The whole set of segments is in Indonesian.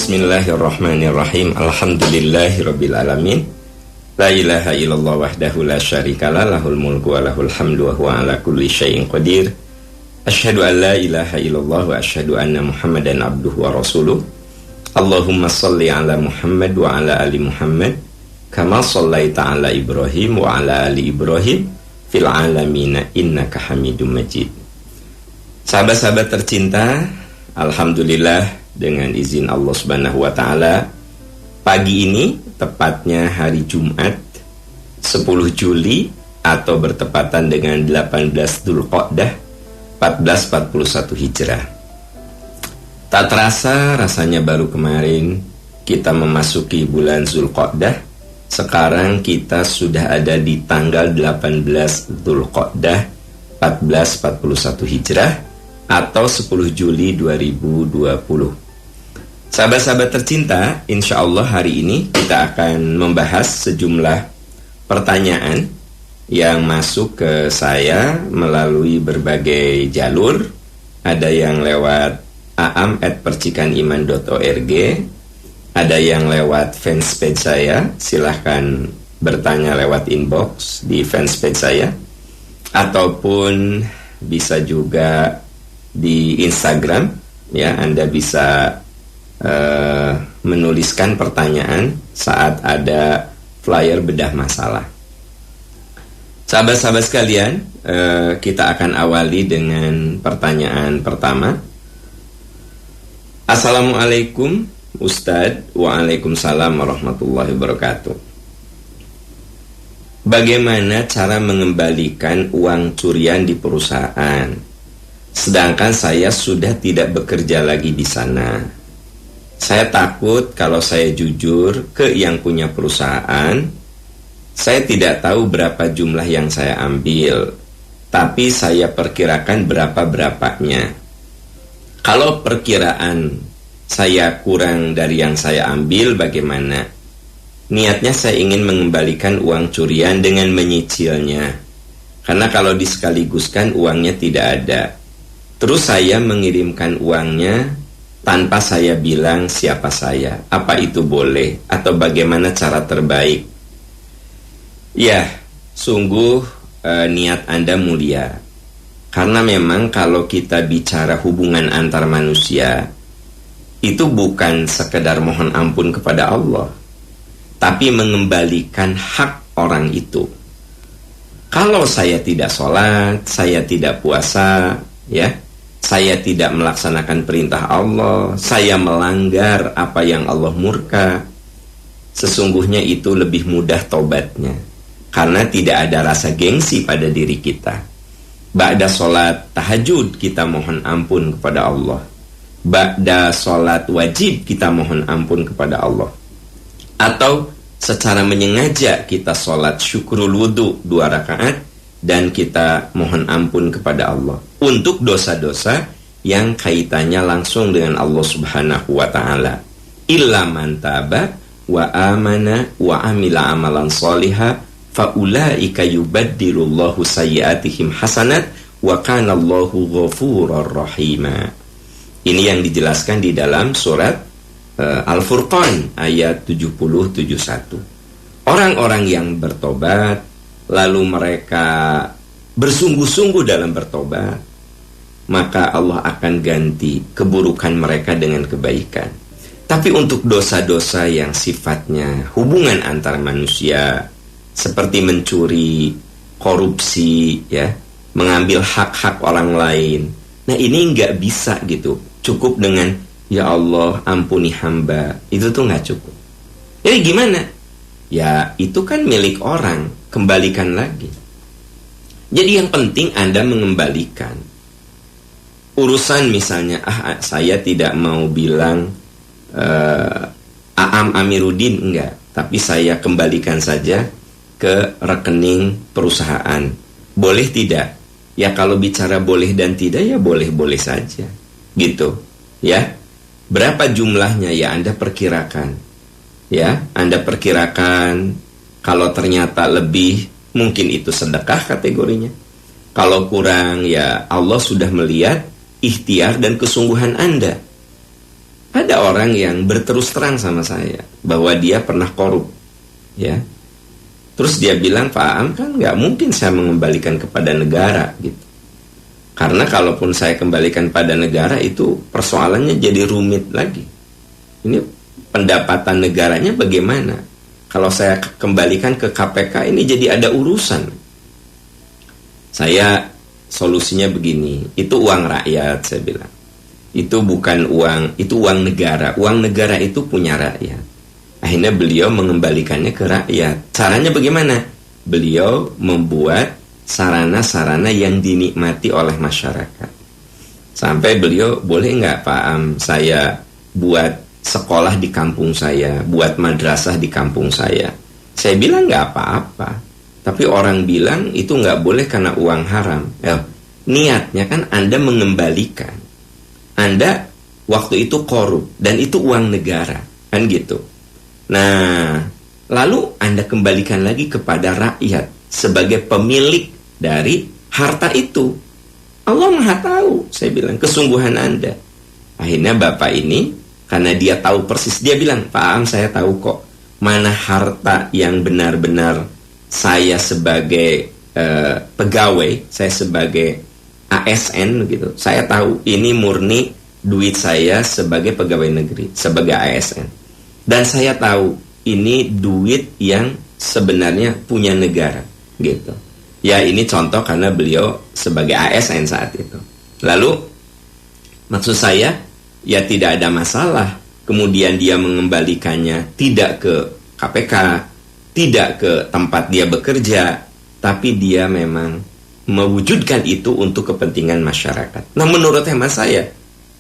Bismillahirrahmanirrahim. Alhamdulillahirabbil alamin. La ilaha illallah wahdahu la syarikalah, lahul mulku wa lahul hamdu wa huwa ala kulli syai'in qadir. Asyhadu an la ilaha illallah wa asyhadu anna Muhammadan abduhu wa rasuluh. Allahumma shalli ala Muhammad wa ala ali Muhammad kama shallaita ala Ibrahim wa ala ali Ibrahim fil alamin innaka Hamidum Majid. Sahabat-sahabat tercinta, alhamdulillah dengan izin Allah Subhanahu wa taala, pagi ini tepatnya hari Jumat 10 Juli atau bertepatan dengan 18 Dzulqa'dah 1441 Hijrah. Tak terasa rasanya baru kemarin kita memasuki bulan Dzulqa'dah. Sekarang kita sudah ada di tanggal 18 Dzulqa'dah 1441 Hijrah atau 10 Juli 2020. Sahabat-sahabat tercinta, insya Allah hari ini kita akan membahas sejumlah pertanyaan yang masuk ke saya melalui berbagai jalur. Ada yang lewat aam@percikaniman.org, ada yang lewat fanspage saya, silahkan bertanya lewat inbox di fanspage saya, ataupun bisa juga di Instagram, ya, Anda bisa menuliskan pertanyaan saat ada flyer bedah masalah. Sahabat-sahabat sekalian, kita akan awali dengan pertanyaan pertama. Assalamualaikum Ustadz. Waalaikumsalam warahmatullahi wabarakatuh. Bagaimana cara mengembalikan uang curian di perusahaan, sedangkan saya sudah tidak bekerja lagi di sana? Saya takut kalau saya jujur ke yang punya perusahaan, saya tidak tahu berapa jumlah yang saya ambil, tapi saya perkirakan berapa-berapanya. Kalau perkiraan saya kurang dari yang saya ambil, bagaimana? Niatnya saya ingin mengembalikan uang curian dengan menyicilnya, karena kalau disekaligus,kan uangnya tidak ada. Terus saya mengirimkan uangnya tanpa saya bilang siapa saya. Apa itu boleh? Atau bagaimana cara terbaik? Ya, sungguh niat Anda mulia. Karena memang kalau kita bicara hubungan antar manusia, itu bukan sekedar mohon ampun kepada Allah, tapi mengembalikan hak orang itu. Kalau saya tidak sholat, saya tidak puasa, ya, saya tidak melaksanakan perintah Allah, saya melanggar apa yang Allah murka, sesungguhnya itu lebih mudah tobatnya, karena tidak ada rasa gengsi pada diri kita. Ba'da sholat tahajud kita mohon ampun kepada Allah, ba'da sholat wajib kita mohon ampun kepada Allah, atau secara menyengaja kita sholat syukrul wudu 2 rakaat dan kita mohon ampun kepada Allah untuk dosa-dosa yang kaitannya langsung dengan Allah Subhanahu wa ta'ala. Illa man taba wa amana wa amila amalan sholiha faulaika yubaddilullahu sayyiatihim hasanat wa kana Allahu ghafurur rahima. Ini yang dijelaskan di dalam surat Al-Furqan ayat 70-71. Orang-orang yang bertobat lalu mereka bersungguh-sungguh dalam bertobat, maka Allah akan ganti keburukan mereka dengan kebaikan. Tapi untuk dosa-dosa yang sifatnya hubungan antar manusia, seperti mencuri, korupsi, ya, mengambil hak-hak orang lain, nah ini nggak bisa gitu. Cukup dengan ya Allah ampuni hamba, itu tuh nggak cukup. Jadi gimana? Ya itu kan milik orang, kembalikan lagi. Jadi yang penting Anda mengembalikan. Urusan misalnya, saya tidak mau bilang Aam Amiruddin, enggak, tapi saya kembalikan saja ke rekening perusahaan. Boleh tidak? Ya kalau bicara boleh dan tidak, ya boleh-boleh saja, gitu, ya. Berapa jumlahnya ya Anda perkirakan. Ya, Anda perkirakan, kalau ternyata lebih, mungkin itu sedekah kategorinya. Kalau kurang, ya Allah sudah melihat ikhtiar dan kesungguhan Anda. Ada orang yang berterus terang sama saya bahwa dia pernah korup, ya. Terus dia bilang, Pak Am, kan nggak mungkin saya mengembalikan kepada negara gitu. Karena kalaupun saya kembalikan pada negara itu persoalannya jadi rumit lagi. Ini pendapatan negaranya bagaimana? Kalau saya kembalikan ke KPK ini jadi ada urusan. Saya solusinya begini, itu uang rakyat, saya bilang. Itu bukan uang, itu uang negara. Uang negara itu punya rakyat. Akhirnya beliau mengembalikannya ke rakyat. Caranya bagaimana? Beliau membuat sarana-sarana yang dinikmati oleh masyarakat. Sampai beliau, boleh nggak Pak Am, saya buat sekolah di kampung saya, buat madrasah di kampung saya. Saya bilang nggak apa-apa. Tapi orang bilang itu nggak boleh karena uang haram. Niatnya kan Anda mengembalikan. Anda waktu itu korup dan itu uang negara, kan gitu. Nah, lalu Anda kembalikan lagi kepada rakyat sebagai pemilik dari harta itu. Allah Maha tahu, saya bilang, kesungguhan Anda. Akhirnya Bapak ini, karena dia tahu persis, dia bilang, Pak Am, saya tahu kok mana harta yang benar-benar saya sebagai pegawai, saya sebagai ASN gitu. Saya tahu ini murni duit saya sebagai pegawai negeri, sebagai ASN. Dan saya tahu ini duit yang sebenarnya punya negara gitu. Ya ini contoh karena beliau sebagai ASN saat itu. Lalu maksud saya ya tidak ada masalah. Kemudian dia mengembalikannya tidak ke KPK, tidak ke tempat dia bekerja, tapi dia memang mewujudkan itu untuk kepentingan masyarakat. Nah menurut hemat saya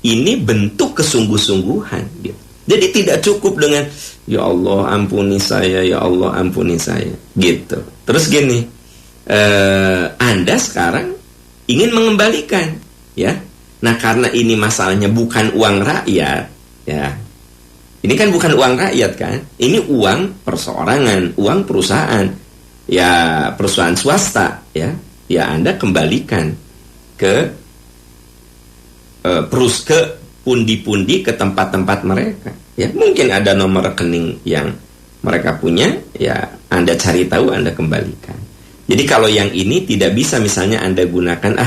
ini bentuk kesungguh-sungguhan gitu. Jadi tidak cukup dengan ya Allah ampuni saya, ya Allah ampuni saya gitu. Terus gini, Anda sekarang ingin mengembalikan, ya. Nah karena ini masalahnya bukan uang rakyat, ya. Ini kan bukan uang rakyat kan? Ini uang perseorangan, uang perusahaan, ya perusahaan swasta, ya. Ya Anda kembalikan ke ke pundi-pundi, ke tempat-tempat mereka. Ya mungkin ada nomor rekening yang mereka punya, ya Anda cari tahu, Anda kembalikan. Jadi kalau yang ini tidak bisa misalnya Anda gunakan,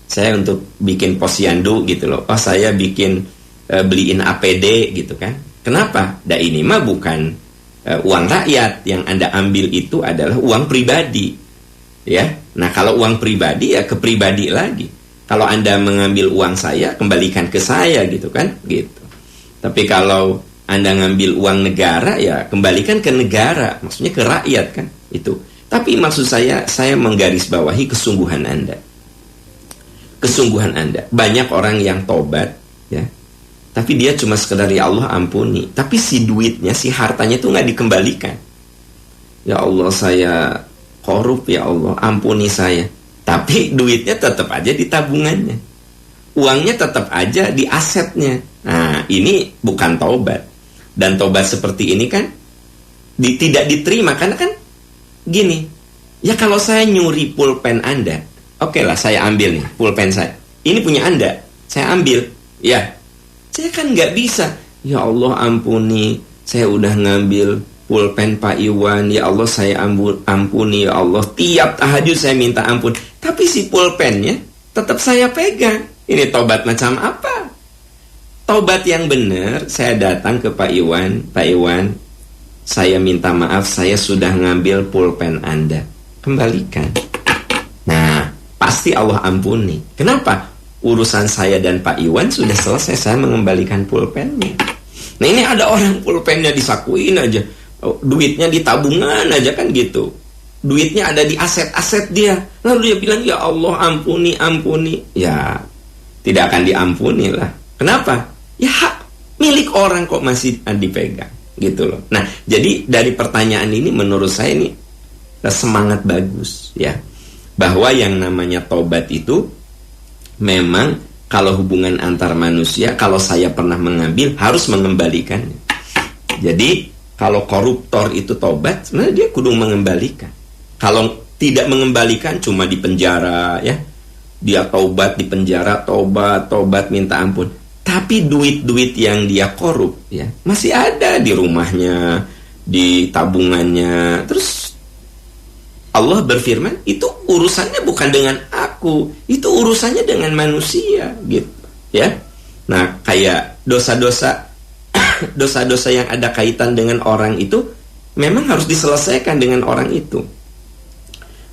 saya untuk bikin posyandu gitu loh. Saya bikin beliin APD gitu kan. Kenapa? Ini mah bukan uang rakyat, yang Anda ambil itu adalah uang pribadi. Ya. Nah, kalau uang pribadi ya ke pribadi lagi. Kalau Anda mengambil uang saya, kembalikan ke saya gitu kan, gitu. Tapi kalau Anda ngambil uang negara, ya kembalikan ke negara, maksudnya ke rakyat kan, itu. Tapi maksud saya menggarisbawahi kesungguhan Anda. Kesungguhan Anda. Banyak orang yang tobat, ya. Tapi dia cuma sekedar ya Allah ampuni. Tapi si duitnya, si hartanya itu nggak dikembalikan. Ya Allah saya korup, ya Allah ampuni saya. Tapi duitnya tetap aja di tabungannya. Uangnya tetap aja di asetnya. Nah ini bukan tobat. Dan tobat seperti ini kan tidak diterima. Karena kan gini, ya kalau saya nyuri pulpen Anda, oke lah saya ambil nih pulpen saya. Ini punya Anda, saya ambil. Ya, saya kan nggak bisa. Ya Allah ampuni, saya udah ngambil pulpen Pak Iwan. Ya Allah saya ampuni, ya Allah. Tiap tahajud saya minta ampun. Tapi si pulpennya tetap saya pegang. Ini tobat macam apa? Tobat yang benar, saya datang ke Pak Iwan. Pak Iwan, saya minta maaf, saya sudah ngambil pulpen Anda. Kembalikan. Nah, pasti Allah ampuni. Kenapa? Urusan saya dan Pak Iwan sudah selesai, saya mengembalikan pulpennya. Nah ini ada orang pulpennya disakuin aja, duitnya di tabungan aja kan gitu. Duitnya ada di aset-aset dia. Lalu dia bilang ya Allah ampuni, ampuni. Ya tidak akan diampuni lah. Kenapa? Ya hak milik orang kok masih dipegang gitu loh. Nah jadi dari pertanyaan ini menurut saya ini semangat bagus ya, bahwa yang namanya tobat itu memang kalau hubungan antar manusia, kalau saya pernah mengambil harus mengembalikannya. Jadi kalau koruptor itu tobat, sebenarnya dia kudu mengembalikan. Kalau tidak mengembalikan cuma di penjara ya, dia tobat di penjara, tobat minta ampun. Tapi duit-duit yang dia korup ya masih ada di rumahnya, di tabungannya. Terus Allah berfirman, itu urusannya bukan dengan aku, itu urusannya dengan manusia gitu ya. Nah, kayak dosa-dosa dosa-dosa yang ada kaitan dengan orang itu memang harus diselesaikan dengan orang itu.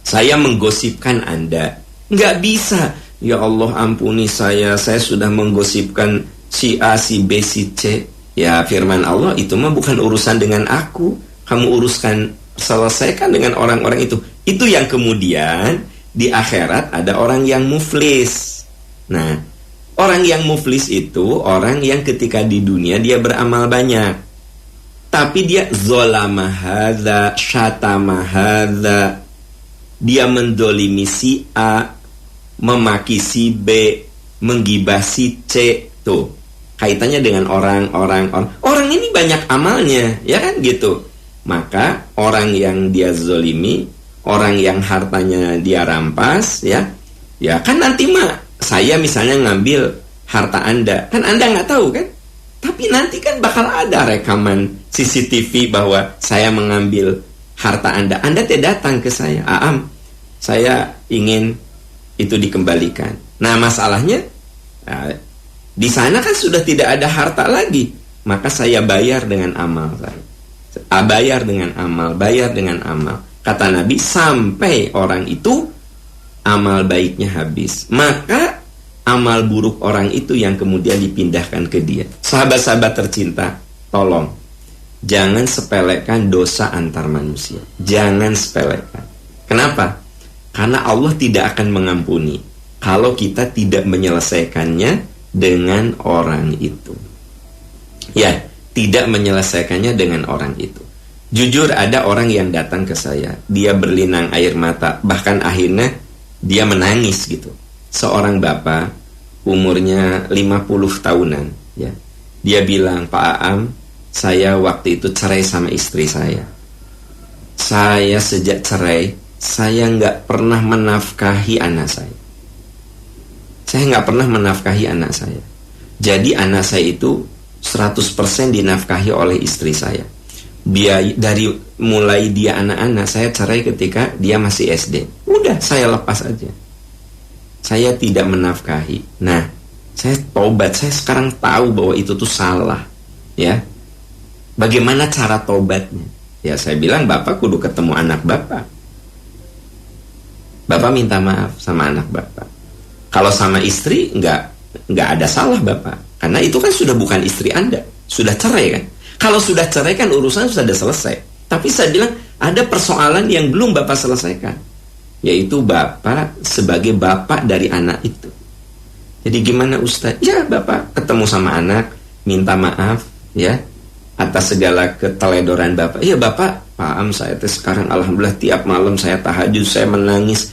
Saya menggosipkan Anda, nggak bisa. Ya Allah ampuni saya sudah menggosipkan si A, si B, si C. Ya firman Allah, itu mah bukan urusan dengan aku. Kamu uruskan, selesaikan dengan orang-orang itu. Itu yang kemudian di akhirat ada orang yang muflis. Nah, orang yang muflis itu orang yang ketika di dunia dia beramal banyak, tapi dia zolama hadza, syatama hadza, dia mendolimi si A, memaki si B, menggibah si C. Tuh, kaitannya dengan orang ini banyak amalnya, ya kan gitu. Maka orang yang dia zolimi, orang yang hartanya dia rampas, ya kan nanti mah saya misalnya ngambil harta Anda, kan Anda nggak tahu kan, tapi nanti kan bakal ada rekaman CCTV bahwa saya mengambil harta Anda tidak datang ke saya, Aam, saya ingin itu dikembalikan. Nah masalahnya di sana kan sudah tidak ada harta lagi, maka saya bayar dengan amal saya. Bayar dengan amal. Kata Nabi, sampai orang itu amal baiknya habis, maka amal buruk orang itu yang kemudian dipindahkan ke dia. Sahabat-sahabat tercinta, tolong jangan sepelekan dosa antar manusia. Jangan sepelekan. Kenapa? Karena Allah tidak akan mengampuni kalau kita tidak menyelesaikannya dengan orang itu. Ya, tidak menyelesaikannya dengan orang itu. Jujur, ada orang yang datang ke saya, dia berlinang air mata, bahkan akhirnya dia menangis gitu. Seorang bapak, umurnya 50 tahunan, ya. Dia bilang, Pak Aam, saya waktu itu cerai sama istri saya. Saya sejak cerai, saya nggak pernah menafkahi anak saya. Saya nggak pernah menafkahi anak saya. Jadi anak saya itu 100% dinafkahi oleh istri saya. Dari mulai dia anak-anak, saya cerai ketika dia masih SD. Udah, saya lepas aja. Saya tidak menafkahi. Nah, saya tobat. Saya sekarang tahu bahwa itu tuh salah. Ya, bagaimana cara tobatnya? Ya, saya bilang, Bapak kudu ketemu anak Bapak. Bapak minta maaf sama anak Bapak. Kalau sama istri nggak ada salah Bapak, karena itu kan sudah bukan istri Anda, sudah cerai kan. Kalau sudah cerai kan urusan sudah selesai. Tapi saya bilang ada persoalan yang belum Bapak selesaikan, yaitu Bapak sebagai bapak dari anak itu. Jadi gimana Ustaz? Ya Bapak ketemu sama anak, minta maaf ya atas segala keteledoran Bapak. Iya Bapak, paham saya sekarang alhamdulillah tiap malam saya tahajud, saya menangis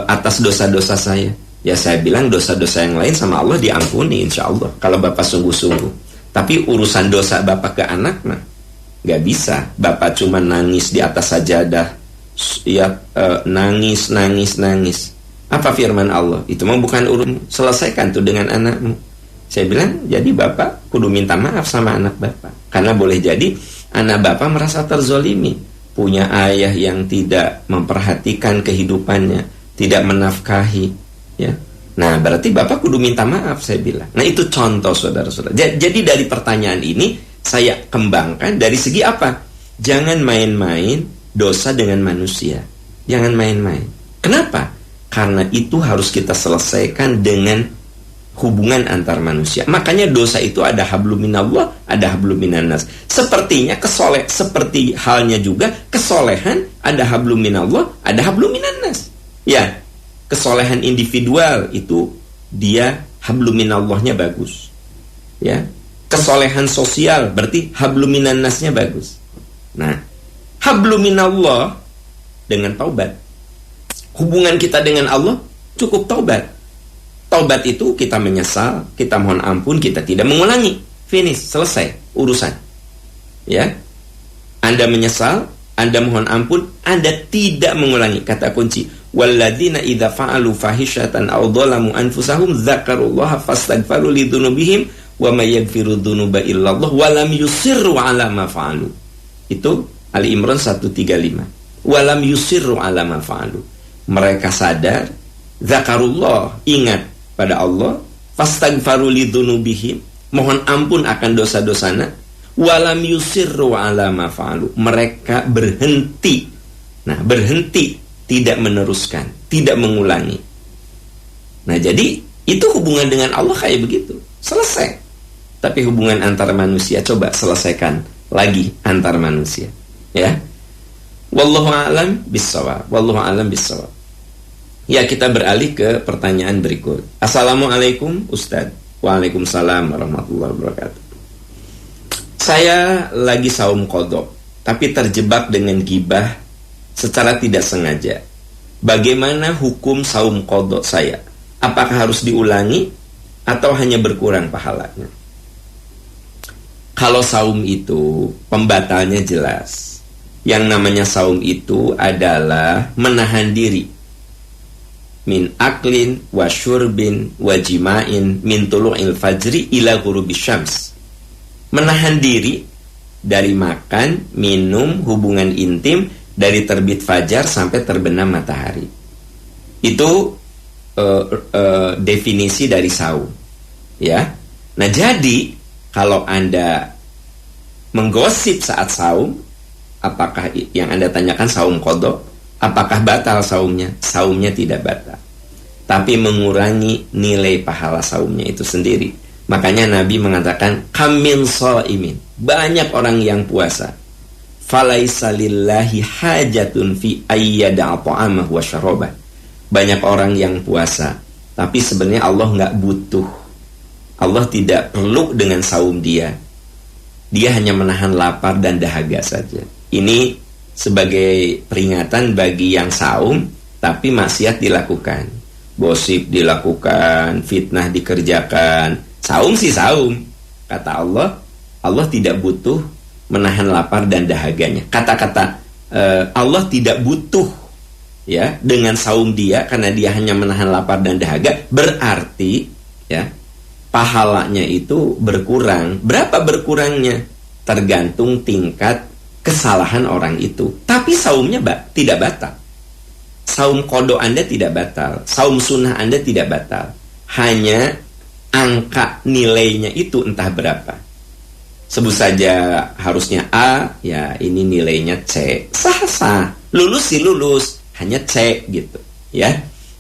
atas dosa-dosa saya. Ya saya bilang dosa-dosa yang lain sama Allah diampuni insya Allah kalau Bapak sungguh-sungguh. Tapi urusan dosa Bapak ke anak mah nggak bisa. Bapak cuma nangis di atas sajadah, ya nangis. Apa firman Allah? Itu mah bukan urusan, selesaikan tuh dengan anakmu. Saya bilang jadi Bapak kudu minta maaf sama anak Bapak, karena boleh jadi anak Bapak merasa terzolimi, punya ayah yang tidak memperhatikan kehidupannya, tidak menafkahi. Ya. Nah berarti Bapak kudu minta maaf, saya bilang. Nah itu contoh saudara-saudara. Jadi dari pertanyaan ini saya kembangkan dari segi apa? Jangan main-main dosa dengan manusia. Jangan main-main. Kenapa? Karena itu harus kita selesaikan dengan hubungan antar manusia. Makanya dosa itu ada hablum minallah, ada hablum minannas. Sepertinya seperti halnya juga kesolehan, ada hablum minallah, ada hablum minannas. Ya, kesolehan individual itu dia hablum minallahnya bagus. Ya, kesolehan sosial berarti hablum minannasnya bagus. Nah, hablum minallah dengan taubat. Hubungan kita dengan Allah cukup taubat. Taubat itu kita menyesal, kita mohon ampun, kita tidak mengulangi. Finish, selesai urusan. Ya, Anda menyesal, Anda mohon ampun, Anda tidak mengulangi. Kata kunci, Walladzina idza fa'alu fahishatan aw dhalamu anfusahum dzakarullaha fastaghfaru lidzunubihim wa may yaghfiru dzunuba illallah wa lam yusirru 'ala ma fa'alu. Itu Ali Imran 135. Wa lam yusirru 'ala ma fa'alu. Mereka sadar, zakarullah, ingat pada Allah, fastaghfaru lidzunubihim, mohon ampun akan dosa-dosana, wa lam yusirru 'ala ma fa'alu. Mereka berhenti. Nah, berhenti, tidak meneruskan, tidak mengulangi. Nah, jadi itu hubungan dengan Allah kayak begitu. Selesai. Tapi hubungan antar manusia, coba selesaikan lagi antar manusia. Ya. Wallahu a'lam bissawab. Wallahu a'lam bissawab. Ya, kita beralih ke pertanyaan berikut. Assalamualaikum Ustadz. Waalaikumsalam warahmatullahi wabarakatuh. Saya lagi saum qadha, tapi terjebak dengan ghibah secara tidak sengaja. Bagaimana hukum saum qadha saya? Apakah harus diulangi atau hanya berkurang pahalanya? Kalau saum itu pembatalnya jelas. Yang namanya saum itu adalah menahan diri. Min aklin wa syurbin wa jima'in min tulu'il fajri ila ghurubis syams. Menahan diri dari makan, minum, hubungan intim dari terbit fajar sampai terbenam matahari. Itu definisi dari saum. Ya. Nah, jadi kalau Anda menggosip saat saum, apakah yang Anda tanyakan saum qadha, apakah batal saumnya? Saumnya tidak batal, tapi mengurangi nilai pahala saumnya itu sendiri. Makanya Nabi mengatakan, kamil shaimin, banyak orang yang puasa, falaisa lillahi hajatun fi ayyada'a ta'amahu wa syarabah. Banyak orang yang puasa, tapi sebenarnya Allah nggak butuh. Allah tidak perlu dengan saum dia. Dia hanya menahan lapar dan dahaga saja. Ini sebagai peringatan bagi yang saum tapi maksiat dilakukan, gosip dilakukan, fitnah dikerjakan. Saum sih saum, kata Allah. Allah tidak butuh menahan lapar dan dahaganya. Kata-kata Allah tidak butuh ya dengan saum dia, karena dia hanya menahan lapar dan dahaga, berarti ya pahalanya itu berkurang. Berapa berkurangnya? Tergantung tingkat kesalahan orang itu. Tapi saumnya tidak batal. Saum qadha Anda tidak batal, saum sunnah Anda tidak batal. Hanya angka nilainya itu entah berapa. Sebut saja harusnya A, ya ini nilainya C. Sah-sah. Lulus sih lulus, hanya C gitu, ya.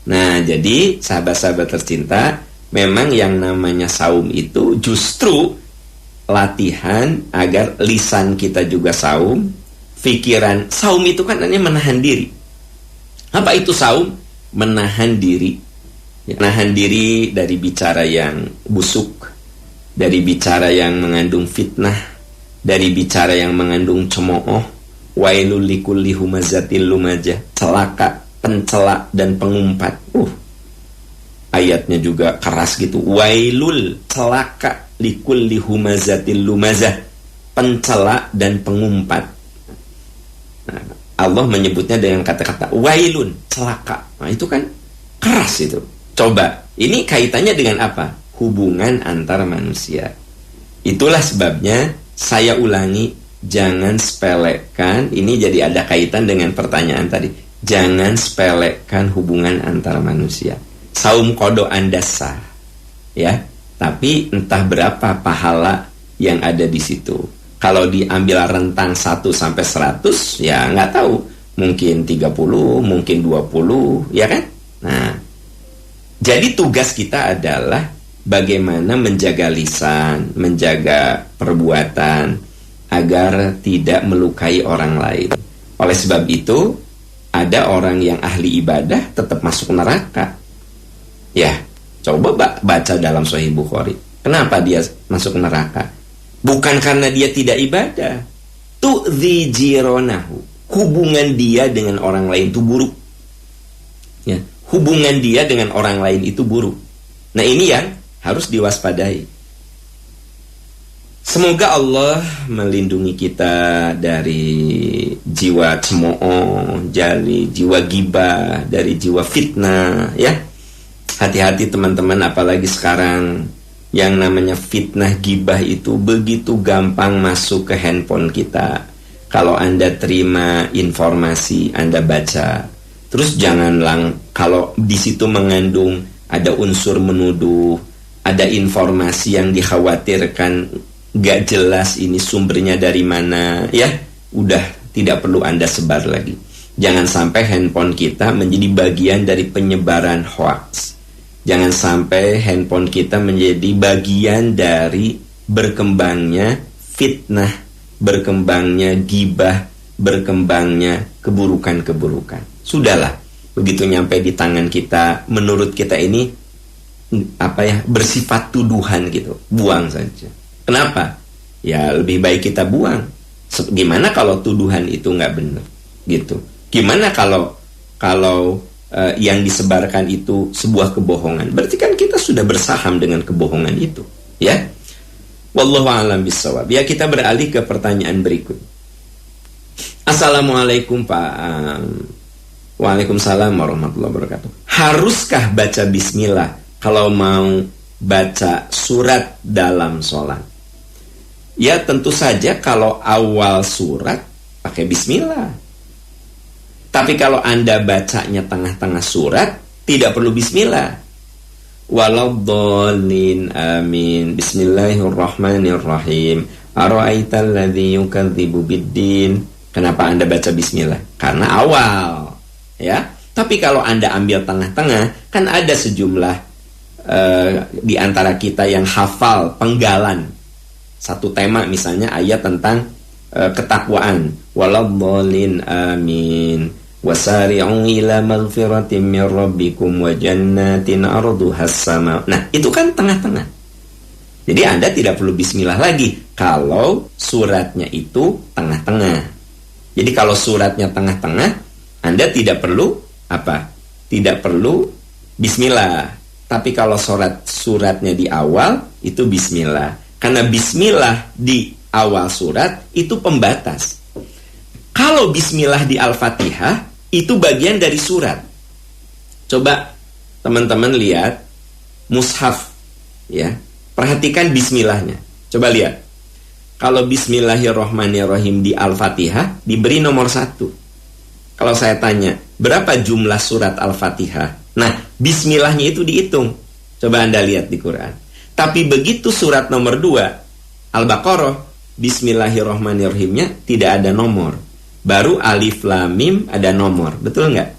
Nah, jadi sahabat-sahabat tercinta, memang yang namanya saum itu justru latihan agar lisan kita juga saum, pikiran. Saum itu kan hanya menahan diri. Apa itu saum? Menahan diri. Menahan diri dari bicara yang busuk, dari bicara yang mengandung fitnah, dari bicara yang mengandung cemooh. Wailul likulli humazatil lumajah, celaka, pencela dan pengumpat. Ayatnya juga keras gitu. Wailul, celaka, likulli humazatil lumazah, pencela dan pengumpat. Nah, Allah menyebutnya dengan kata-kata wailun, celaka. Nah, itu kan keras itu. Coba, ini kaitannya dengan apa? Hubungan antar manusia. Itulah sebabnya saya ulangi, jangan sepelekan. Ini jadi ada kaitan dengan pertanyaan tadi. Jangan sepelekan hubungan antar manusia. Saum qadha Anda sah, ya, tapi entah berapa pahala yang ada di situ. Kalau diambil rentang 1 sampai 100, ya nggak tahu, mungkin 30, mungkin 20, ya kan? Nah, jadi tugas kita adalah bagaimana menjaga lisan, menjaga perbuatan agar tidak melukai orang lain. Oleh sebab itu, ada orang yang ahli ibadah tetap masuk neraka. Ya, coba baca dalam Sahih Bukhari. Kenapa dia masuk neraka? Bukan karena dia tidak ibadah. Tu'dzi jironahu. Hubungan dia dengan orang lain itu buruk. Ya, hubungan dia dengan orang lain itu buruk. Nah, ini yang harus diwaspadai. Semoga Allah melindungi kita dari jiwa cemooh, dari jiwa gibah, dari jiwa fitnah, ya. Hati-hati teman-teman, apalagi sekarang yang namanya fitnah gibah itu begitu gampang masuk ke handphone kita. Kalau Anda terima informasi, Anda baca. Terus kalau di situ mengandung ada unsur menuduh, ada informasi yang dikhawatirkan gak jelas ini sumbernya dari mana, ya, udah tidak perlu Anda sebar lagi. Jangan sampai handphone kita menjadi bagian dari penyebaran hoax. Jangan sampai handphone kita menjadi bagian dari berkembangnya fitnah, berkembangnya gibah, berkembangnya keburukan-keburukan. Sudahlah, begitu nyampe di tangan kita, menurut kita ini bersifat tuduhan gitu, buang saja. Kenapa? Ya lebih baik kita buang. Gimana kalau tuduhan itu nggak benar, gitu? Gimana kalau yang disebarkan itu sebuah kebohongan? Berarti kan kita sudah bersaham dengan kebohongan itu, ya? Wallahu a'lam bishawab. Ya, kita beralih ke pertanyaan berikut. Assalamualaikum Pak. Waalaikumsalam warahmatullahi wabarakatuh. Haruskah baca bismillah kalau mau baca surat dalam sholat? Ya tentu saja kalau awal surat pakai bismillah. Tapi kalau Anda bacanya tengah-tengah surat, tidak perlu bismillah. Waladhdallin, amin. Bismillahirrahmanirrahim. Ara'aital ladzi yukadzibu biddin. Kenapa Anda baca bismillah? Karena awal, ya. Tapi kalau Anda ambil tengah-tengah, kan ada sejumlah di antara kita yang hafal penggalan satu tema, misalnya ayat tentang ketakwaan, waladhdallin amin, wasari'u ila maghfiratin min rabbikum wa jannatin arduhas sama. Nah, itu kan tengah-tengah. Jadi Anda tidak perlu bismillah lagi kalau suratnya itu tengah-tengah. Jadi kalau suratnya tengah-tengah, Anda tidak perlu Tidak perlu bismillah. Tapi kalau suratnya di awal, itu bismillah. Karena bismillah di awal surat itu pembatas. Kalau bismillah di Al-Fatihah itu bagian dari surat. Coba teman-teman lihat mushaf, ya. Perhatikan bismillahnya. Coba lihat. Kalau bismillahirrahmanirrahim di Al-Fatihah diberi nomor 1. Kalau saya tanya, berapa jumlah surat Al-Fatihah? Nah, bismillahnya itu dihitung. Coba Anda lihat di Quran. Tapi begitu surat nomor 2 Al-Baqarah, bismillahirrahmanirrahimnya tidak ada nomor. Baru alif lam mim ada nomor. Betul nggak?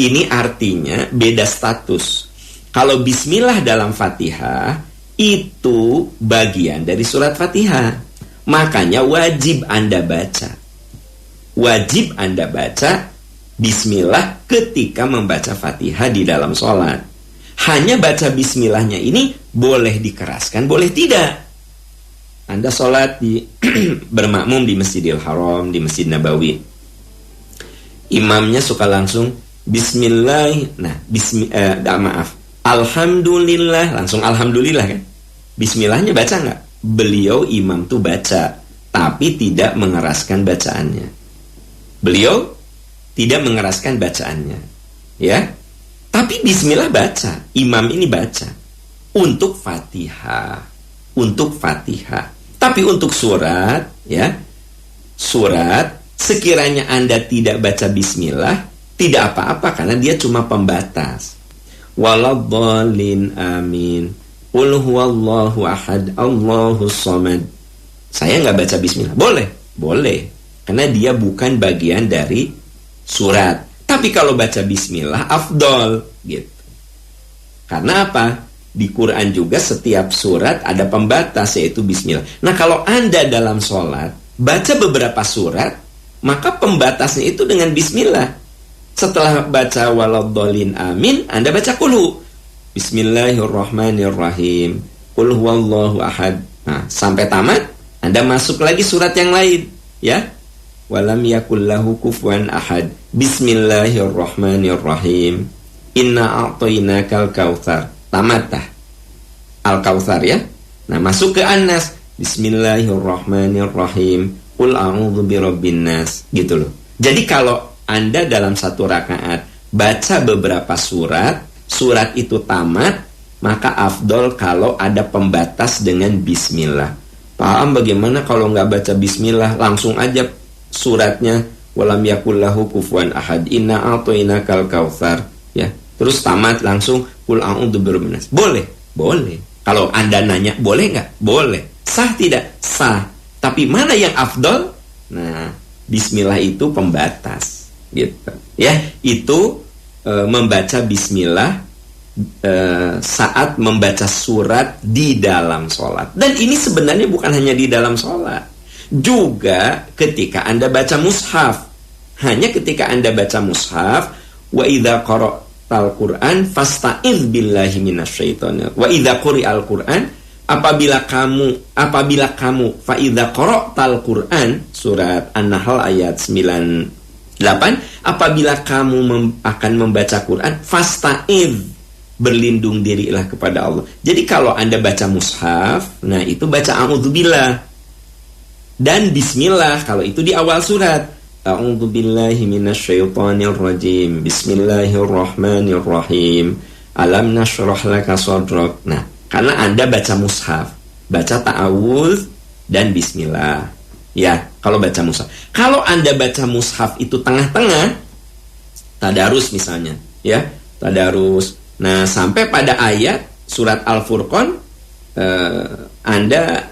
Ini artinya beda status. Kalau bismillah dalam Fatihah itu bagian dari surat Fatihah. Makanya wajib Anda baca. Wajib Anda baca bismillah ketika membaca Fatihah di dalam sholat. Hanya baca bismillahnya ini boleh dikeraskan, boleh tidak. Anda sholat bermakmum di Masjidil Haram, di Masjid Nabawi. Imamnya suka langsung bismillah. Nah, alhamdulillah, langsung alhamdulillah kan. Bismillahnya baca nggak? Beliau imam tuh baca, tapi tidak mengeraskan bacaannya. Beliau tidak mengeraskan bacaannya, ya. Tapi bismillah baca, imam ini baca untuk Fatihah, Tapi untuk surat, ya, surat sekiranya Anda tidak baca bismillah, tidak apa-apa karena dia cuma pembatas. Waladhdallin amin. Qul huwallahu ahad, Allahus samad. Saya nggak baca bismillah, boleh, karena dia bukan bagian dari surat. Tapi kalau baca bismillah afdol gitu. Karena apa? Di Quran juga setiap surat ada pembatas yaitu bismillah. Nah, kalau Anda dalam sholat baca beberapa surat, maka pembatasnya itu dengan bismillah. Setelah baca waladhdallin amin, Anda baca qul bismillahirrahmanirrahim. Qul huwallahu ahad. Nah, sampai tamat, Anda masuk lagi surat yang lain, ya. Walam yakullahu kufuwan ahad. Bismillahirrahmanirrahim. Inna a'tainakal kautsar. Tamatah Al-Kautsar, ya. Nah, masuk ke An-Nas. Bismillahirrahmanirrahim. Qul a'udzu birabbin nas, gitu loh. Jadi kalau Anda dalam satu rakaat baca beberapa surat itu tamat, maka afdol kalau ada pembatas dengan bismillah. Paham bagaimana kalau nggak baca bismillah, langsung aja suratnya walam yakullahu kufuwan ahad, inna a'tainakal kautsar, ya. Terus tamat langsung qul a'udzu birabbin nas. Boleh. Kalau Anda nanya boleh nggak? Boleh. Sah tidak? Sah. Tapi mana yang afdol? Nah, bismillah itu pembatas, gitu. Ya, itu membaca bismillah saat membaca surat di dalam sholat. Dan ini sebenarnya bukan hanya di dalam sholat, juga ketika Anda baca mushaf. Hanya ketika Anda baca mushaf, wa idza qara'tal Qur'an fasta'idz billahi minasyaitonir. Wa idza quri'al Qur'an, apabila kamu fa idza qara'tal Qur'an, surat An-Nahl ayat 98, apabila kamu akan membaca Quran, fasta'idz, berlindung dirilah kepada Allah. Jadi kalau Anda baca mushaf, nah itu baca a'udzubillah dan bismillah kalau itu di awal surat. A'udzubillahi minasyaitonir rajim. Bismillahirrahmanirrahim. Alam nashrah laka sadrak. Nah, karena Anda baca mushaf, baca ta'awudz dan bismillah. Ya, kalau baca mushaf. Kalau Anda baca mushaf itu tengah-tengah, tadarus misalnya, ya, tadarus. Nah, sampai pada ayat surat Al-Furqan, Anda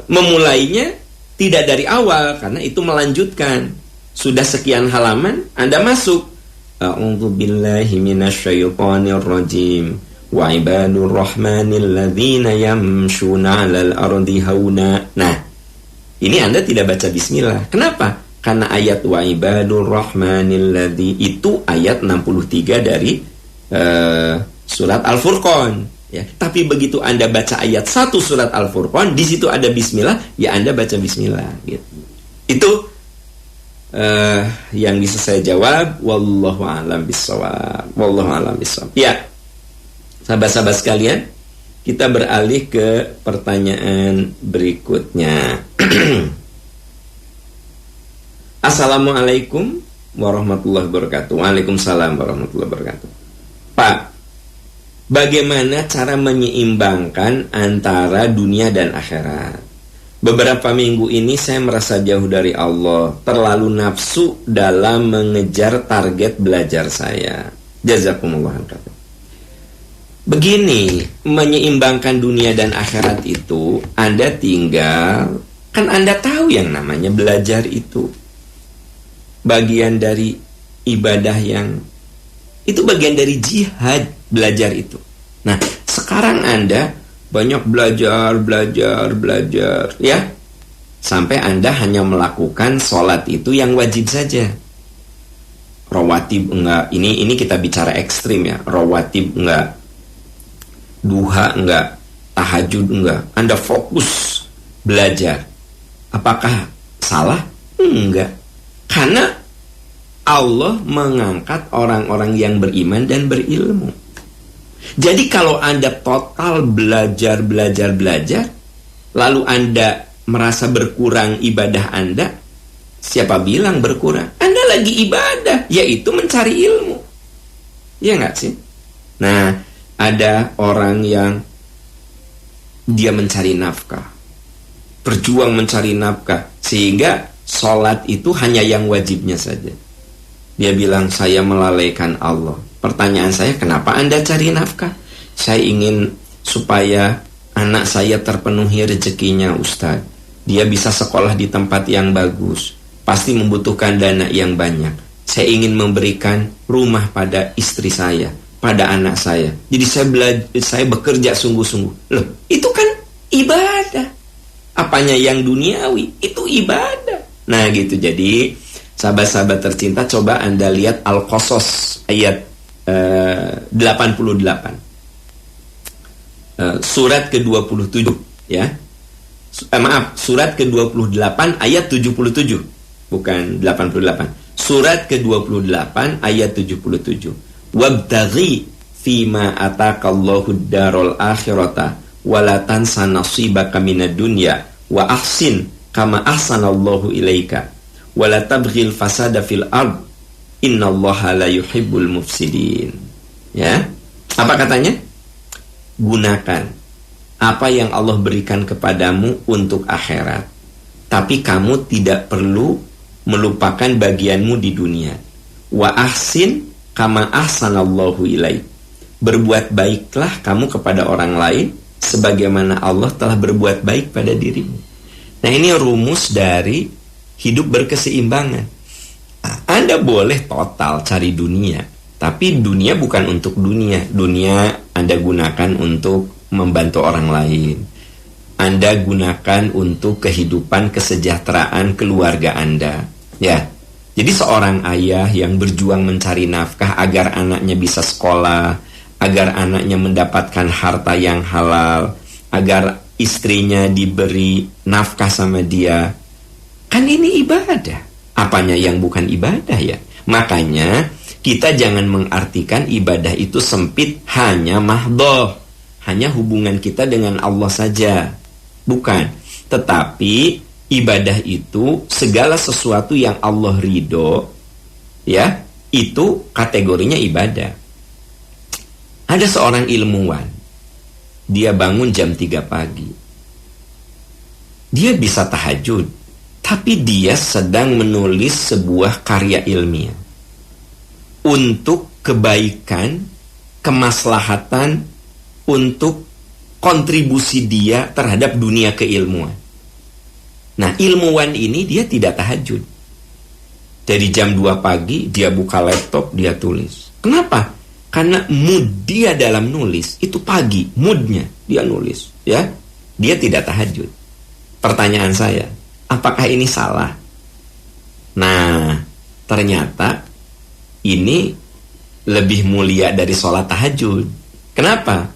memulainya tidak dari awal, karena itu melanjutkan. Sudah sekian halaman, Anda masuk. A'udzu billahi minasyaitonir rajim. Wa ibadur rahmanil ladzina yamshuna 'alal ardi hauna. Nah, ini Anda tidak baca bismillah. Kenapa? Karena ayat wa ibadur rahmanil ladzi itu ayat 63 dari surat Al-Furqan, ya. Tapi begitu Anda baca ayat 1 surat Al-Furqan, di situ ada bismillah, ya Anda baca bismillah, gitu. Itu yang bisa saya jawab. Wallahu a'lam bishawab. Wallahu a'lam bishawab. Ya, sahabat-sahabat sekalian, kita beralih ke pertanyaan berikutnya. Assalamualaikum warahmatullahi wabarakatuh. Waalaikumsalam warahmatullahi wabarakatuh. Pak, bagaimana cara menyeimbangkan antara dunia dan akhirat? Beberapa minggu ini saya merasa jauh dari Allah, terlalu nafsu dalam mengejar target belajar saya. Jazakumullah khairan. Begini, menyeimbangkan dunia dan akhirat itu, Anda tinggal, kan Anda tahu yang namanya belajar itu bagian dari ibadah, yang itu bagian dari jihad, belajar itu. Nah, sekarang Anda banyak belajar, ya, sampai Anda hanya melakukan sholat itu yang wajib saja. Rawatib enggak, ini kita bicara ekstrim ya. Rawatib enggak, duha enggak, tahajud enggak. Anda fokus belajar. Apakah salah? Enggak. Karena Allah mengangkat orang-orang yang beriman dan berilmu. Jadi kalau Anda total belajar, lalu Anda merasa berkurang ibadah Anda, siapa bilang berkurang? Anda lagi ibadah, yaitu mencari ilmu. Iya nggak sih? Nah, ada orang yang dia mencari nafkah, berjuang mencari nafkah, sehingga sholat itu hanya yang wajibnya saja. Dia bilang, saya melalaikan Allah. Pertanyaan saya, kenapa Anda cari nafkah? Saya ingin supaya anak saya terpenuhi rezekinya, Ustaz. Dia bisa sekolah di tempat yang bagus, pasti membutuhkan dana yang banyak. Saya ingin memberikan rumah pada istri saya, pada anak saya. Jadi saya bekerja sungguh-sungguh. Loh, itu kan ibadah. Apanya yang duniawi, itu ibadah. Nah gitu, jadi sahabat-sahabat tercinta, coba Anda lihat Al-Qasas ayat 88, surat ke-27, ya. Surat ke-28 ayat 77, bukan 88. Surat ke-28 ayat 77. Wabtaghi fima ataqallahu darul akhirata wala tansa nasibaka minad dunya wa ahsin kama ahsanallahu ilaika wala tabghil fasada fil ard innallaha la yuhibbul mufsidin. Ya. Apa katanya? Gunakan apa yang Allah berikan kepadamu untuk akhirat. Tapi kamu tidak perlu melupakan bagianmu di dunia. Wa ahsin kama ahsanallahu ilaik. Berbuat baiklah kamu kepada orang lain sebagaimana Allah telah berbuat baik pada dirimu. Nah, ini rumus dari hidup berkeseimbangan. Anda boleh total cari dunia, tapi dunia bukan untuk dunia. Dunia Anda gunakan untuk membantu orang lain. Anda gunakan untuk kehidupan kesejahteraan keluarga Anda. Ya. Jadi seorang ayah yang berjuang mencari nafkah agar anaknya bisa sekolah, agar anaknya mendapatkan harta yang halal, agar istrinya diberi nafkah sama dia. Kan ini ibadah. Apanya yang bukan ibadah ya? Makanya kita jangan mengartikan ibadah itu sempit hanya mahdhah, hanya hubungan kita dengan Allah saja. Bukan. Tetapi ibadah itu segala sesuatu yang Allah ridho, ya, itu kategorinya ibadah. Ada seorang ilmuwan, dia bangun jam 3 pagi. Dia bisa tahajud, tapi dia sedang menulis sebuah karya ilmiah untuk kebaikan, kemaslahatan, untuk kontribusi dia terhadap dunia keilmuan. Nah, ilmuwan ini dia tidak tahajud. Dari jam 2 pagi dia buka laptop, dia tulis. Kenapa? Karena mood dia dalam nulis itu pagi, moodnya dia nulis, ya. Dia tidak tahajud. Pertanyaan saya, apakah ini salah? Nah, ternyata ini lebih mulia dari sholat tahajud. Kenapa?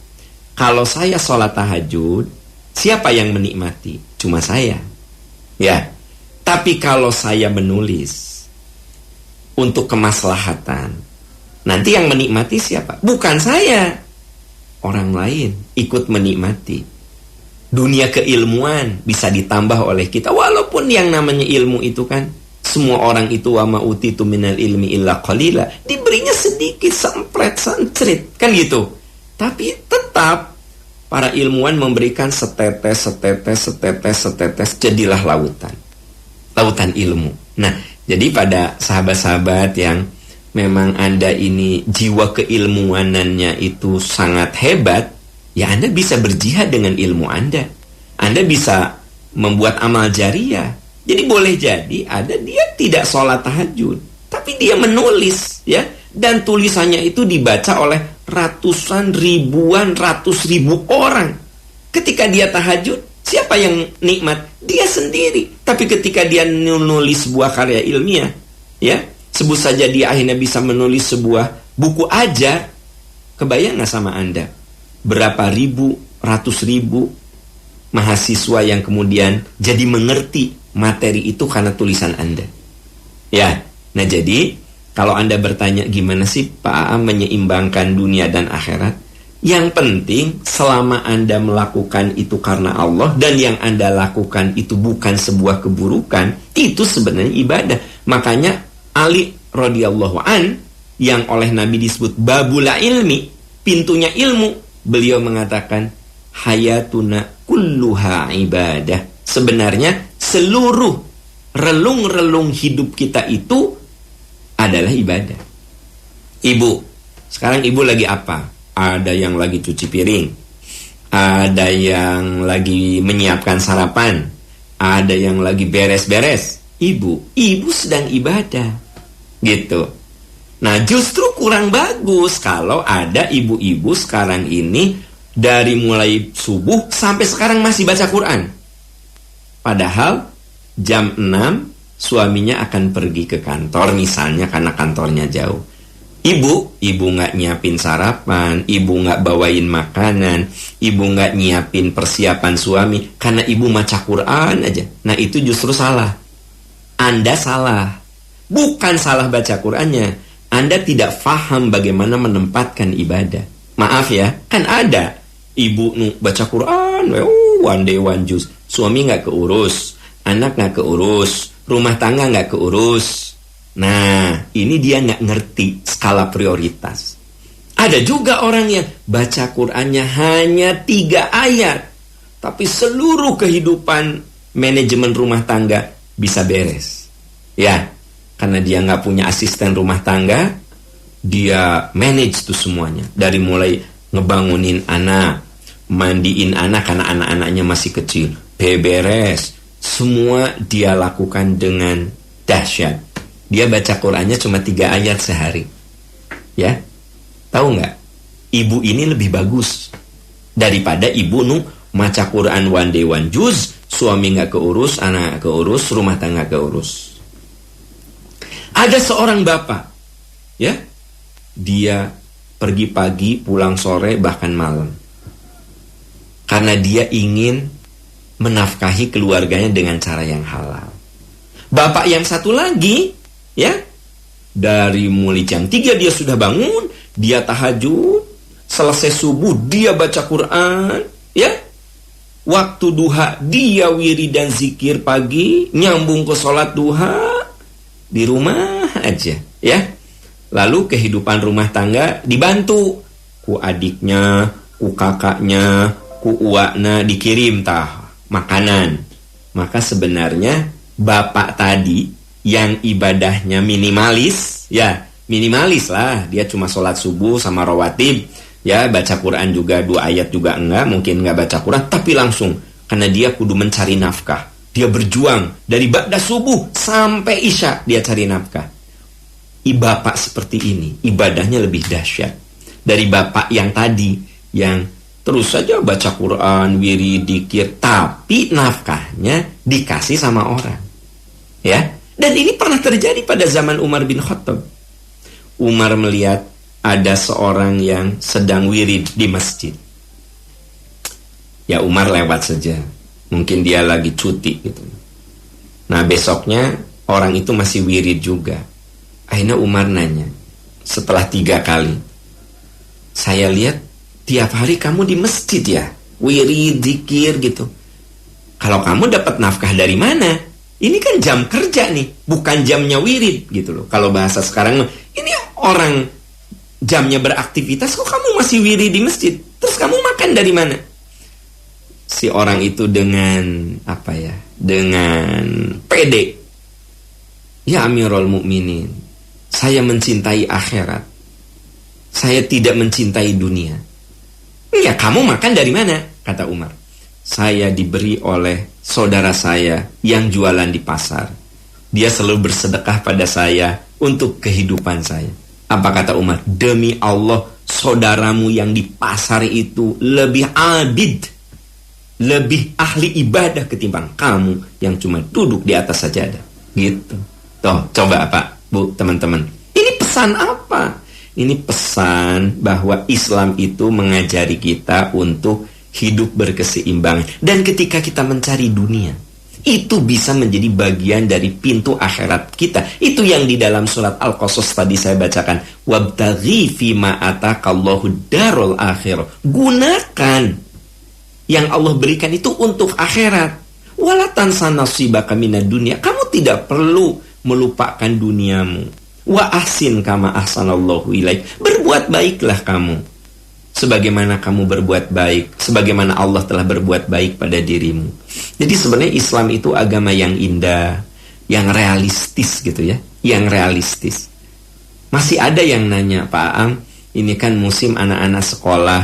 Kalau saya sholat tahajud, siapa yang menikmati? Cuma saya. Ya. Tapi kalau saya menulis untuk kemaslahatan, nanti yang menikmati siapa? Bukan saya. Orang lain ikut menikmati. Dunia keilmuan bisa ditambah oleh kita. Walaupun yang namanya ilmu itu kan, semua orang itu wa ma utitu minal ilmi illa qalila, diberinya sedikit, sempret, sancrit, kan gitu. Tapi tetap para ilmuwan memberikan setetes, jadilah lautan. Lautan ilmu. Nah, jadi pada sahabat-sahabat yang memang Anda ini jiwa keilmuanannya itu sangat hebat, ya Anda bisa berjihad dengan ilmu Anda. Anda bisa membuat amal jariah. Jadi boleh jadi ada dia tidak sholat tahajud, tapi dia menulis, ya. Dan tulisannya itu dibaca oleh ratusan, ribuan, ratus ribu orang. Ketika dia tahajud, siapa yang nikmat? Dia sendiri. Tapi ketika dia menulis sebuah karya ilmiah, ya, sebut saja dia akhirnya bisa menulis sebuah buku ajar, kebayang gak sama Anda? Berapa ribu, ratus ribu mahasiswa yang kemudian jadi mengerti materi itu karena tulisan Anda. Ya, nah jadi kalau Anda bertanya gimana sih Pak Aam menyeimbangkan dunia dan akhirat, yang penting selama Anda melakukan itu karena Allah dan yang Anda lakukan itu bukan sebuah keburukan, itu sebenarnya ibadah. Makanya Ali radhiyallahu an yang oleh Nabi disebut babul ilmi, pintunya ilmu, beliau mengatakan hayatuna kulluha ibadah. Sebenarnya seluruh relung-relung hidup kita itu adalah ibadah. Ibu, sekarang ibu lagi apa? Ada yang lagi cuci piring, ada yang lagi menyiapkan sarapan, ada yang lagi beres-beres. Ibu sedang ibadah, gitu. Nah, justru kurang bagus kalau ada ibu-ibu sekarang ini dari mulai subuh sampai sekarang masih baca Quran. Padahal jam 6 suaminya akan pergi ke kantor misalnya karena kantornya jauh. Ibu nggak nyiapin sarapan, ibu nggak bawain makanan, ibu nggak nyiapin persiapan suami karena ibu baca Quran aja. Nah, itu justru salah. Anda salah. Bukan salah baca Qurannya. Anda tidak faham bagaimana menempatkan ibadah. Maaf ya, kan ada Ibu nu baca Quran, one day one juice. Suami nggak keurus, anak nggak keurus, rumah tangga nggak keurus. Nah, ini dia nggak ngerti skala prioritas. Ada juga orang yang baca Qurannya hanya 3 ayat, tapi seluruh kehidupan manajemen rumah tangga bisa beres. Ya, karena dia nggak punya asisten rumah tangga, dia manage tuh semuanya. Dari mulai ngebangunin anak, mandiin anak karena anak-anaknya masih kecil, beberes, semua dia lakukan dengan dahsyat. Dia baca Qurannya cuma 3 ayat sehari. Ya, tahu nggak? Ibu ini lebih bagus daripada ibu nu baca Quran one day one juz, suami nggak keurus, anak nggak keurus, rumah tangga keurus. Ada seorang bapak, ya, dia pergi pagi, pulang sore, bahkan malam. Karena dia ingin menafkahi keluarganya dengan cara yang halal. Bapak yang satu lagi, ya, dari mulai jam 3 dia sudah bangun, dia tahajud, selesai subuh dia baca Quran, ya. Waktu duha dia wirid dan zikir pagi, nyambung ke sholat duha di rumah aja, ya. Lalu kehidupan rumah tangga dibantu ku adiknya, ku kakaknya, ku uakna, dikirim makanan. Maka sebenarnya bapak tadi yang ibadahnya minimalis, ya minimalis lah, dia cuma sholat subuh sama rawatib, ya baca Quran juga 2 ayat juga enggak, mungkin enggak baca Quran, tapi langsung karena dia kudu mencari nafkah, dia berjuang dari ba'da subuh sampai isya dia cari nafkah. Bapak seperti ini ibadahnya lebih dahsyat dari bapak yang tadi yang terus saja baca Quran, wirid, dzikir, tapi nafkahnya dikasih sama orang, ya. Dan ini pernah terjadi pada zaman Umar bin Khattab. Umar melihat ada seorang yang sedang wirid di masjid. Ya Umar lewat saja, mungkin dia lagi cuti gitu. Nah besoknya orang itu masih wirid juga. Akhirnya Umar nanya, setelah 3 kali, saya lihat tiap hari kamu di masjid ya, wirid, zikir gitu. Kalau kamu dapat nafkah dari mana? Ini kan jam kerja nih, bukan jamnya wirid gitu loh. Kalau bahasa sekarang, ini orang jamnya beraktivitas, kok kamu masih wirid di masjid? Terus kamu makan dari mana? Si orang itu dengan apa ya? Dengan pede. Ya Amirul Mukminin, saya mencintai akhirat. Saya tidak mencintai dunia. Ya kamu makan dari mana? Kata Umar. Saya diberi oleh saudara saya yang jualan di pasar. Dia selalu bersedekah pada saya untuk kehidupan saya. Apa kata Umar? Demi Allah, saudaramu yang di pasar itu lebih abid, lebih ahli ibadah ketimbang kamu yang cuma duduk di atas sajadah. Gitu. Tuh, coba Pak, Bu, teman-teman. Ini pesan apa? Ini pesan bahwa Islam itu mengajari kita untuk hidup berkeseimbangan. Dan ketika kita mencari dunia, itu bisa menjadi bagian dari pintu akhirat kita. Itu yang di dalam surat Al-Qasas tadi saya bacakan. Wabtaghi fima atakallahu darul akhirah. Gunakan yang Allah berikan itu untuk akhirat. Wala tansa nasibaka minad dunya. Kamu tidak perlu melupakan duniamu. Wa ahsin kama ahsanallahu ilaik. Berbuat baiklah kamu sebagaimana kamu berbuat baik, sebagaimana Allah telah berbuat baik pada dirimu. Jadi sebenarnya Islam itu agama yang indah, yang realistis gitu ya, yang realistis. Masih ada yang nanya, Pak Am, ini kan musim anak-anak sekolah,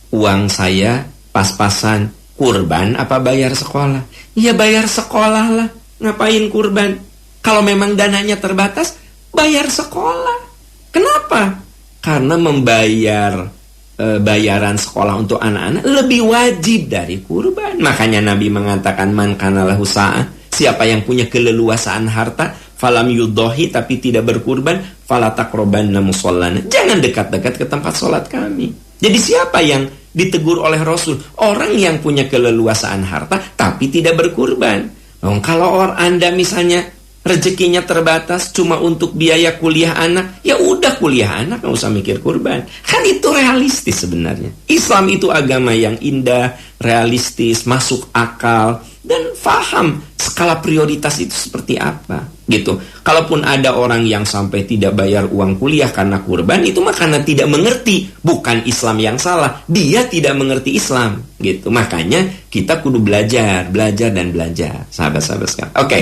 uang saya pas-pasan, kurban apa bayar sekolah? Ya bayar sekolah lah, ngapain kurban? Kalau memang dananya terbatas, bayar sekolah. Kenapa? Karena membayar bayaran sekolah untuk anak-anak lebih wajib dari kurban. Makanya Nabi mengatakan man kana lahu sa'ah, siapa yang punya keleluasaan harta falam yudhahi, tapi tidak berkurban, fala taqrabanna musallana, jangan dekat-dekat ke tempat sholat kami. Jadi siapa yang ditegur oleh Rasul? Orang yang punya keleluasaan harta tapi tidak berkurban. Kalau Anda misalnya rezekinya terbatas cuma untuk biaya kuliah anak, ya udah kuliah anak, nggak usah mikir kurban. Kan itu realistis sebenarnya. Islam itu agama yang indah, realistis, masuk akal, dan faham skala prioritas itu seperti apa gitu. Kalaupun ada orang yang sampai tidak bayar uang kuliah karena kurban, itu mah karena tidak mengerti, bukan Islam yang salah, dia tidak mengerti Islam gitu. Makanya kita kudu belajar dan belajar, sahabat-sahabat sekalian. Oke.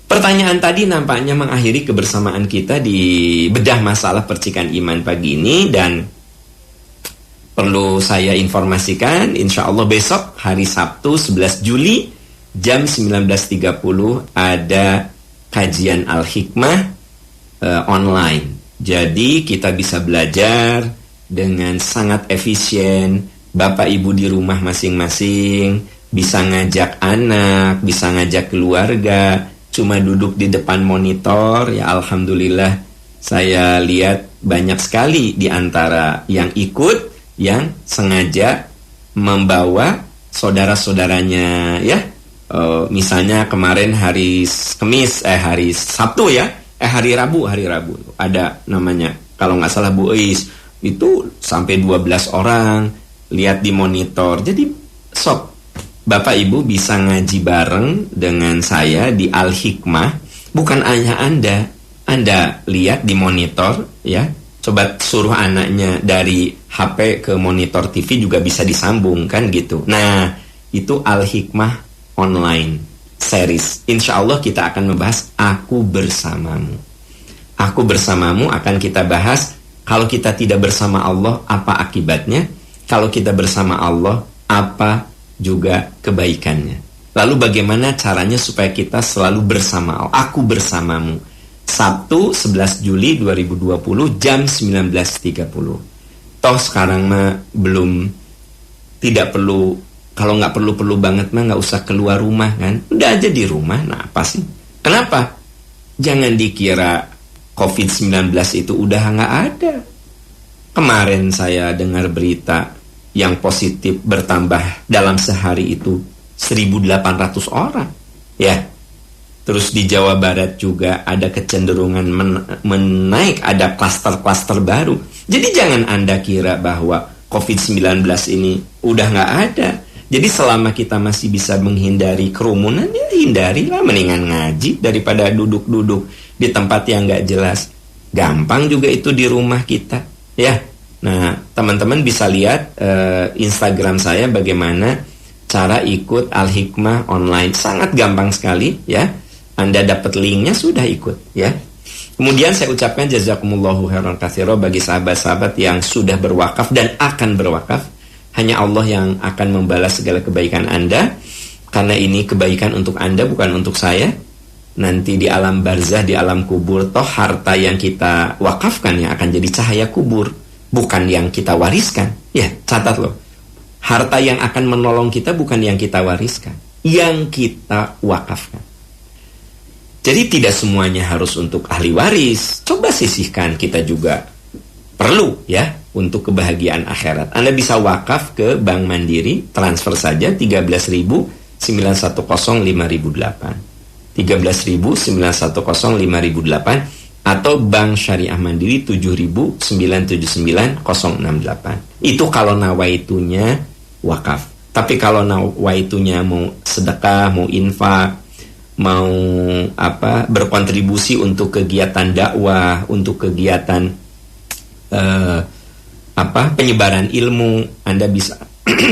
Pertanyaan tadi nampaknya mengakhiri kebersamaan kita di bedah masalah percikan iman pagi ini, dan perlu saya informasikan, insya Allah besok hari Sabtu 11 Juli jam 19.30 ada kajian Al-Hikmah online. Jadi kita bisa belajar dengan sangat efisien, Bapak Ibu di rumah masing-masing, bisa ngajak anak, bisa ngajak keluarga, cuma duduk di depan monitor. Ya alhamdulillah, saya lihat banyak sekali di antara yang ikut yang sengaja membawa saudara-saudaranya ya. Misalnya kemarin hari Sabtu ya, hari Rabu ada namanya, kalau nggak salah Bu Is, itu sampai 12 orang lihat di monitor. Jadi sok Bapak Ibu bisa ngaji bareng dengan saya di Al-Hikmah. Bukan hanya Anda lihat di monitor ya. Coba suruh anaknya dari HP ke monitor TV juga bisa disambung kan gitu. Nah, itu Al-Hikmah online series. Insya Allah kita akan membahas Aku Bersamamu. Aku Bersamamu akan kita bahas, kalau kita tidak bersama Allah apa akibatnya, kalau kita bersama Allah apa juga kebaikannya. Lalu bagaimana caranya supaya kita selalu bersama Allah. Aku Bersamamu, Sabtu 11 Juli 2020 jam 19.30. Toh sekarang mah tidak perlu, kalau nggak perlu banget mah nggak usah keluar rumah kan, udah aja di rumah. Nah apa sih, kenapa? Jangan dikira COVID-19 itu udah nggak ada. Kemarin saya dengar berita yang positif bertambah dalam sehari itu 1.800 orang ya. Terus di Jawa Barat juga ada kecenderungan menaik, ada klaster-klaster baru. Jadi jangan Anda kira bahwa COVID-19 ini udah nggak ada. Jadi selama kita masih bisa menghindari kerumunan, ya hindarilah, mendingan ngaji daripada duduk-duduk di tempat yang nggak jelas. Gampang juga itu di rumah kita ya. Nah, teman-teman bisa lihat Instagram saya bagaimana cara ikut Al-Hikmah online. Sangat gampang sekali ya. Anda dapat linknya, sudah ikut ya. Kemudian saya ucapkan jazakumullahu khairan katsira bagi sahabat-sahabat yang sudah berwakaf dan akan berwakaf. Hanya Allah yang akan membalas segala kebaikan Anda, karena ini kebaikan untuk Anda, bukan untuk saya. Nanti di alam barzah, di alam kubur, toh harta yang kita wakafkan yang akan jadi cahaya kubur, bukan yang kita wariskan. Ya, catat loh. Harta yang akan menolong kita bukan yang kita wariskan, yang kita wakafkan. Jadi tidak semuanya harus untuk ahli waris. Coba sisihkan, kita juga perlu ya untuk kebahagiaan akhirat. Anda bisa wakaf ke Bank Mandiri, transfer saja 13.910 5.008. 13.910 5.008 atau Bank Syariah Mandiri 7.979 068. Itu kalau nawaitunya wakaf. Tapi kalau nawaitunya mau sedekah, mau infak, mau berkontribusi untuk kegiatan dakwah, untuk kegiatan penyebaran ilmu, Anda bisa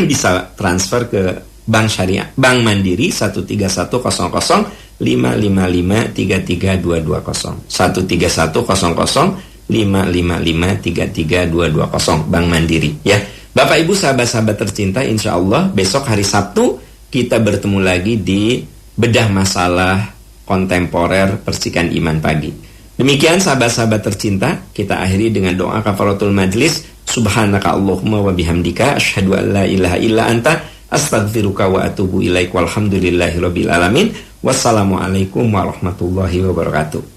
bisa transfer ke Bank Syariah, Bank Mandiri 13100 555 33220 13100 555 33220 Bank Mandiri ya. Bapak Ibu sahabat-sahabat tercinta, insya Allah besok hari Sabtu kita bertemu lagi di bedah masalah kontemporer percikan iman pagi. Demikian sahabat-sahabat tercinta, kita akhiri dengan doa kafaratul majlis. Subhanaka Allahumma wa bihamdika asyhadu an la ilaha illa anta astaghfiruka wa atubu ilaik walhamdulillahi rabbil alamin. Wassalamualaikum warahmatullahi wabarakatuh.